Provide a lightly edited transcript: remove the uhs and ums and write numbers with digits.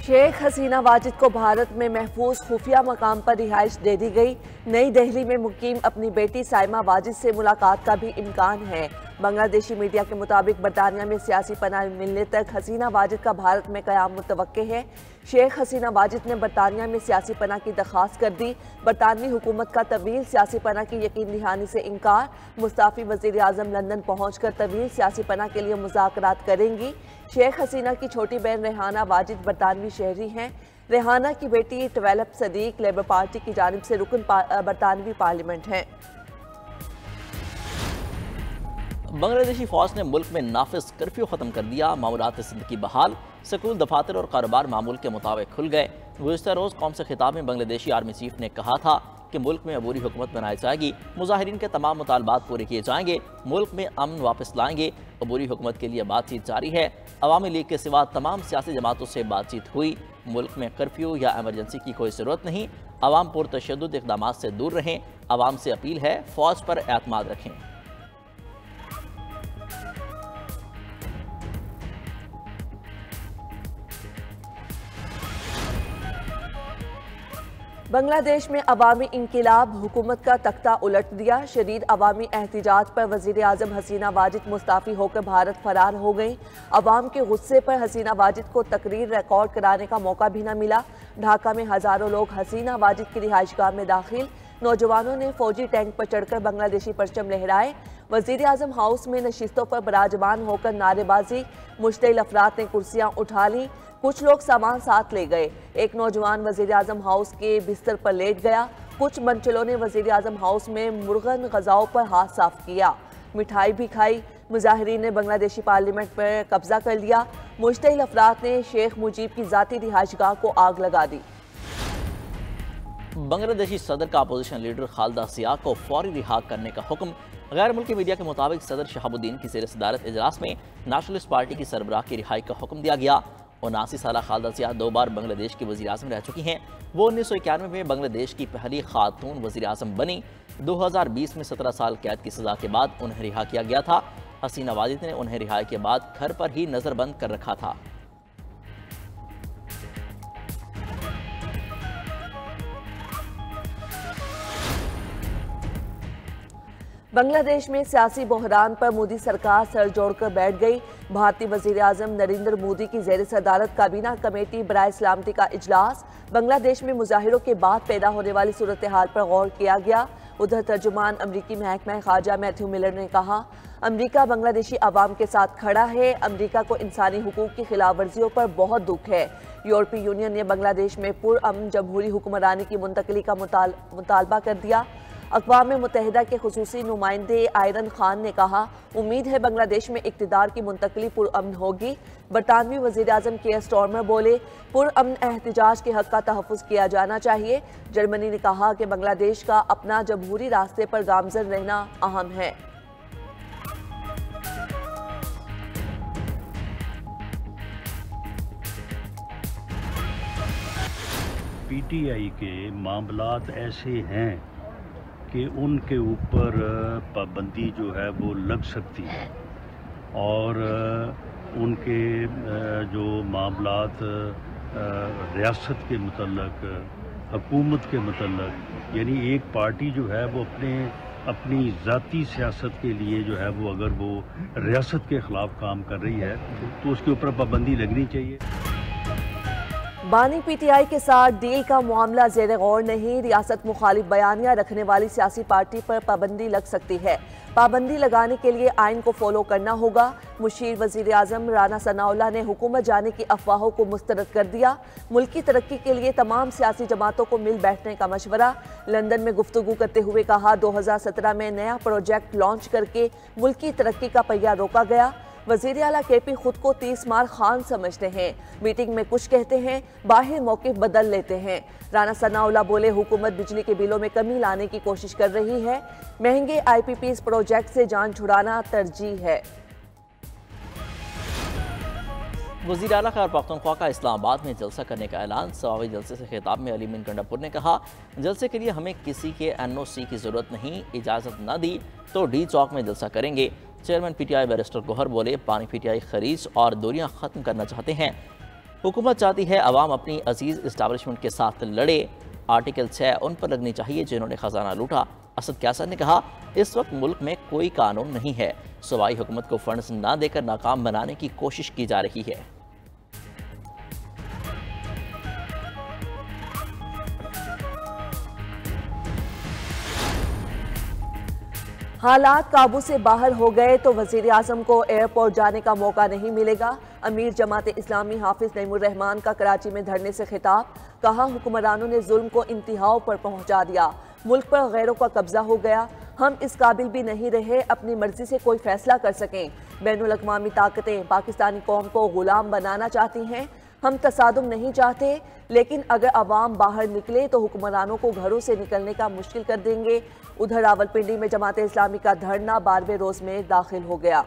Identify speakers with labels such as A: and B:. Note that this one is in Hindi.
A: शेख हसीना वाजिद को भारत में महफूज खुफिया मकाम पर रिहाइश दे दी गई। नई दिल्ली में मुकीम अपनी बेटी साइमा वाजिद से मुलाकात का भी इम्कान है। बांग्लादेशी मीडिया के मुताबिक बरतानिया में सियासी पनाह मिलने तक हसीना वाजिद का भारत में क़याम मुतवक्के है। शेख हसीना वाजिद ने बरतानिया में सियासी पनाह की दरख्वास्त कर दी। बरतानवी हुकूमत का तवील सियासी पनाह की यकीन दहानी से इनकार। मुस्ताफी वज़ीर आज़म लंदन पहुँच कर तवील सियासी पनाह के लिए मुज़ाकरात करेंगी। शेख हसीना की छोटी बहन रेहाना वाजिद बरतानवी शहरी हैं। रेहाना की बेटी टवेलब सदीक लेबर पार्टी की जानिब से रुकन बरतानवी पार्लियामेंट हैं।
B: बांग्लादेशी फौज ने मुल्क में नाफिज कर्फ्यू खत्म कर दिया। मामूलात ज़िंदगी बहाल, स्कूल, दफातर और कारोबार मामूल के मुताबिक खुल गए। गुज़िश्ता रोज़ कौम से खिताब में बांग्लादेशी आर्मी चीफ ने कहा था कि मुल्क में अबूरी हुकूमत बनाई जाएगी, मुजाहिरीन के तमाम मुतालबात पूरे किए जाएंगे, मुल्क में अमन वापस लाएंगे। अबूरी हुकूमत के लिए बातचीत जारी है। अवामी लीग के सिवा तमाम सियासी जमातों से बातचीत हुई। मुल्क में कर्फ्यू या एमरजेंसी की कोई ज़रूरत नहीं। अवाम पुरतशद्दुद इक़दाम से दूर रहें। अवाम से अपील है फ़ौज पर एतमाद रखें।
A: बांग्लादेश में अवामी इंकिलाब हुकूमत का तख्ता उलट दिया। शदीद अवामी एहतिजाज पर वज़ीर आज़म हसीना वाजिद मुस्ताफ़ी होकर भारत फरार हो गई। अवाम के गुस्से पर हसीना वाजिद को तकरीर रिकॉर्ड कराने का मौका भी न मिला। ढाका में हज़ारों लोग हसीना वाजिद की रिहाइशगाह में दाखिल। नौजवानों ने फौजी टैंक पर चढ़कर बांग्लादेशी परचम लहराए। वज़ीर आज़म हाउस में नशिस्तों पर बराजमान होकर नारेबाजी। मुश्तिल अफराद ने कुर्सियाँ उठा लीं। कुछ लोग सामान साथ ले गए। एक नौजवान वज़ीर आज़म हाउस के बिस्तर पर लेट गया। कुछ मंचलों ने वज़ीर आज़म हाउस में मुर्गन गज़ाओं पर हाथ साफ किया, मिठाई भी खाई। मुजाहिरीन ने बांग्लादेशी पार्लियामेंट पर कब्जा कर लिया। मुश्तिल अफराद ने शेख मुजीब की ज़ाती रिहाइशगाह को आग लगा दी।
B: बांग्लादेशी सदर का अपोजिशन लीडर खालिदा जिया को फौरी रिहा करने का हुक्म। गैर मुल्की मीडिया के मुताबिक सदर शहाबुद्दीन की ज़ेर सदारत इजलास में नेशनलिस्ट पार्टी की सरबराह की रिहाई का हुक्म दिया गया। 79 साल खालिदा जिया 2 बार बांग्लादेश की वज़ीर आज़म रह चुकी हैं। वो 1991 में बांग्लादेश की पहली खातून वज़ीर आज़म बनी। 2020 में 17 साल कैद की सज़ा के बाद उन्हें रिहा किया गया था। हसीना वाजिद ने उन्हें रिहाई के बाद घर पर ही नज़रबंद कर रखा था।
A: बांग्लादेश में सियासी बहरान पर मोदी सरकार सर जोड़कर बैठ गई। भारतीय वज़ीर आज़म नरेंद्र मोदी की ज़ेर सदारत काबीना कमेटी बराए सलामती का इजलास। बांग्लादेश में मुजाहिरों के बाद पैदा होने वाली सूरत हाल पर गौर किया गया। उधर तर्जुमान अमरीकी महकमा खारजा मैथ्यू मिलर ने कहा, अमरीका बांग्लादेशी अवाम के साथ खड़ा है। अमरीका को इंसानी हुकूक की खिलाफ वर्जियों पर बहुत दुख है। यूरोपीय यूनियन ने बांग्लादेश में पुरअमन जमहूरी हुक्मरानी की मुंतकली का मुतालबा कर दिया। अक़वाम मुत्तहिदा के खुसूसी नुमाइंदे आयरन खान ने कहा, उम्मीद है बांग्लादेश में इक़्तिदार की मुंतकली पुरअमन होगी। बरतानवी वज़ीर आज़म केयर स्टार्मर बोले, पुरअमन एहतिजाज के हक़ का तहफ़्फ़ुज़ किया जाना चाहिए। जर्मनी ने कहा कि बांग्लादेश का अपना जमहूरी रास्ते पर गामज़न रहना अहम है।
C: PTI के मामलात ऐसे हैं कि उनके ऊपर पाबंदी जो है वो लग सकती है और उनके जो मामलात रियासत के मतलब हुकूमत के मतलब, यानी एक पार्टी जो है वो अपनी ज़ाती सियासत के लिए जो है वो अगर वो रियासत के ख़िलाफ़ काम कर रही है तो उसके ऊपर पाबंदी लगनी चाहिए।
A: बानी PTI के साथ डील का मामला ज़ेर गौर नहीं। रियासत मुखालिफ बयानिया रखने वाली सियासी पार्टी पर पाबंदी लग सकती है। पाबंदी लगाने के लिए आइन को फॉलो करना होगा। मुशीर वज़ीर आज़म राना सनाउल्लाह ने हुकूमत जाने की अफवाहों को मुस्तरद कर दिया। मुल्की तरक्की के लिए तमाम सियासी जमातों को मिल बैठने का मशवरा। लंदन में गुफ्तगू करते हुए कहा, 2017 में नया प्रोजेक्ट लॉन्च करके मुल्की तरक्की का पहिया रोका गया। वज़ीर आला KP खुद को 30 मार खान समझते हैं। मीटिंग में कुछ कहते हैं, बाहर मौक़िफ़ बदल लेते हैं। राना सनाउल्लाह बोले, हुकूमत बिजली के बिलों में कमी लाने की कोशिश कर रही है। महंगे IPPs प्रोजेक्ट से जान छुड़ाना तरजीह है।
B: वज़ीर आला खैबर पख्तूनख्वा का इस्लामाबाद में जलसा करने का ऐलान। सवावी जलसे से खिताब में अली मीन गंडापुर ने कहा, जलसे के लिए हमें किसी के NOC की ज़रूरत नहीं, इजाज़त न दी तो D चौक में जलसा करेंगे। चेयरमैन PTI बैरिस्टर गौहर बोले, पानी PTI खरीज और दूरियां ख़त्म करना चाहते हैं। हुकूमत चाहती है अवाम अपनी अजीज इस्टेब्लिशमेंट के साथ लड़े। आर्टिकल 6 उन पर लगनी चाहिए जिन्होंने खजाना लूटा। असद कैसर ने कहा, इस वक्त मुल्क में कोई कानून नहीं है, सूबाई हुकूमत को फंड्स ना देकर नाकाम बनाने की कोशिश की जा रही है।
A: हालात काबू से बाहर हो गए तो वजीर आजम को एयरपोर्ट जाने का मौका नहीं मिलेगा। अमीर जमात इस्लामी हाफिज नईमुर रहमान का कराची में धरने से खिताब। कहा, हुक्मरानों ने जुल्म को इंतहाओं पर पहुंचा दिया, मुल्क पर गैरों का कब्जा हो गया। हम इस काबिल भी नहीं रहे अपनी मर्जी से कोई फैसला कर सकें। बैनुल अक़वामी ताकतें पाकिस्तानी कौम को गुलाम बनाना चाहती हैं। हम तसादुम नहीं चाहते, लेकिन अगर अवाम बाहर निकले तो हुक्मरानों को घरों से निकलने का मुश्किल कर देंगे। उधर रावलपिंडी में जमात इस्लामी का धरना 12वें रोज में दाखिल हो गया।